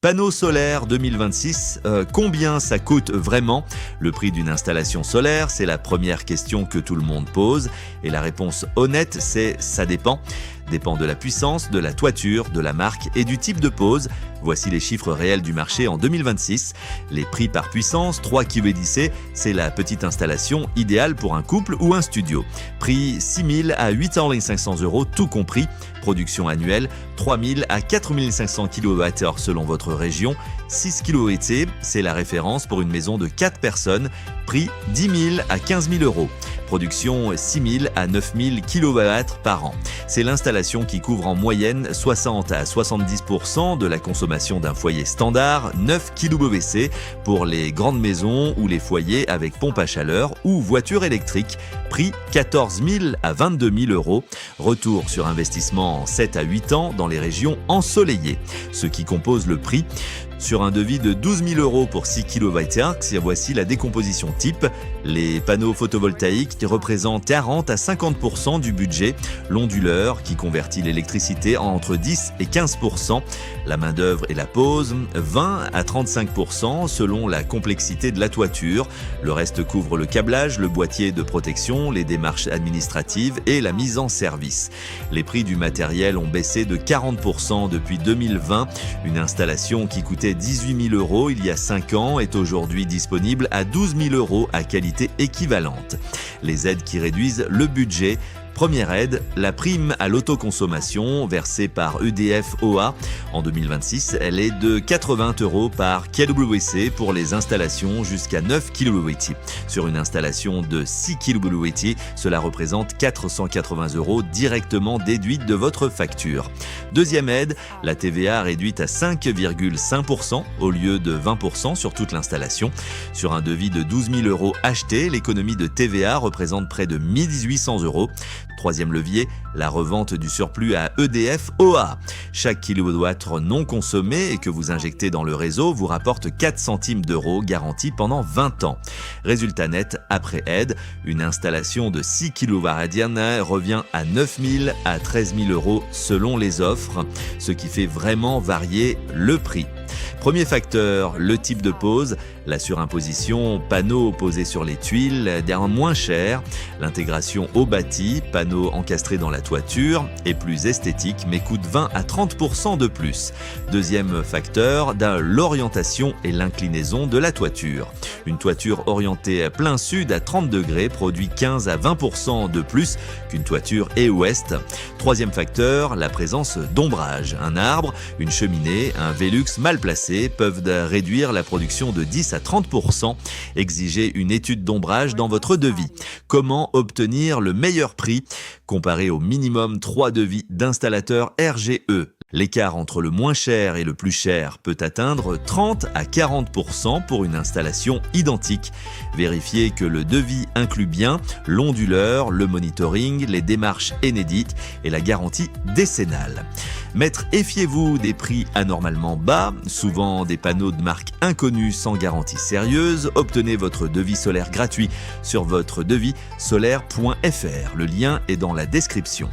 Panneaux solaires 2026, combien ça coûte vraiment ? Le prix d'une installation solaire, c'est la première question que tout le monde pose. Et la réponse honnête, c'est ça dépend. Dépend de la puissance, de la toiture, de la marque et du type de pose. Voici les chiffres réels du marché en 2026. Les prix par puissance, 3 kW/DC, c'est la petite installation idéale pour un couple ou un studio. Prix 6 000 à 8 500 € tout compris. Production annuelle 3 000 à 4 500 kWh selon votre région. 6 kW/DC, c'est la référence pour une maison de 4 personnes. Prix 10 000 à 15 000 €. Production 6 000 à 9 000 kWh par an. C'est l'installation qui couvre en moyenne 60 à 70% de la consommation d'un foyer standard, 9 kW/DC pour les grandes maisons ou les foyers avec pompe à chaleur ou voiture électrique. Prix 14 000 à 22 000 €. Retour sur investissement en 7 à 8 ans dans les régions ensoleillées. Ce qui compose le prix. Sur un devis de 12 000 € pour 6 kWh, voici la décomposition type. Les panneaux photovoltaïques qui représentent 40 à 50% du budget. L'onduleur qui convertit l'électricité entre 10 et 15%. La main-d'œuvre et la pose, 20 à 35% selon la complexité de la toiture. Le reste couvre le câblage, le boîtier de protection, les démarches administratives et la mise en service. Les prix du matériel ont baissé de 40% depuis 2020. Une installation qui coûtait 18 000 € il y a 5 ans est aujourd'hui disponible à 12 000 € à qualité équivalente. Les aides qui réduisent le budget. Première aide, la prime à l'autoconsommation versée par EDF OA. En 2026, elle est de 80 € par kWc pour les installations jusqu'à 9 kW/DC. Sur une installation de 6 kW/DC, cela représente 480 € directement déduites de votre facture. Deuxième aide, la TVA réduite à 5,5% au lieu de 20% sur toute l'installation. Sur un devis de 12 000 € acheté, l'économie de TVA représente près de 1 800 €. Troisième levier, la revente du surplus à EDF OA. Chaque kilowattheure non consommé et que vous injectez dans le réseau vous rapporte 4 centimes d'euros garantis pendant 20 ans. Résultat net, après aide, une installation de 6 kW revient à 9 000 à 13 000 € selon les offres, ce qui fait vraiment varier le prix. Premier facteur, le type de pose. La surimposition, panneaux posés sur les tuiles, d'un moins cher. L'intégration au bâti, panneaux encastrés dans la toiture, est plus esthétique mais coûte 20 à 30% de plus. Deuxième facteur, l'orientation et l'inclinaison de la toiture. Une toiture orientée plein sud à 30 degrés produit 15 à 20% de plus qu'une toiture est-ouest. Troisième facteur, la présence d'ombrage. Un arbre, une cheminée, un Velux mal placé peuvent réduire la production de 10 à 30%. Exigez une étude d'ombrage dans votre devis. Comment obtenir le meilleur prix ? Comparé au minimum 3 devis d'installateurs RGE. L'écart entre le moins cher et le plus cher peut atteindre 30 à 40% pour une installation identique. Vérifiez que le devis inclut bien l'onduleur, le monitoring, les démarches Enedit et la garantie décennale. Maître, méfiez-vous des prix anormalement bas, souvent des panneaux de marque inconnue sans garantie sérieuse. Obtenez votre devis solaire gratuit sur votre devis solaire.fr. Le lien est dans la description.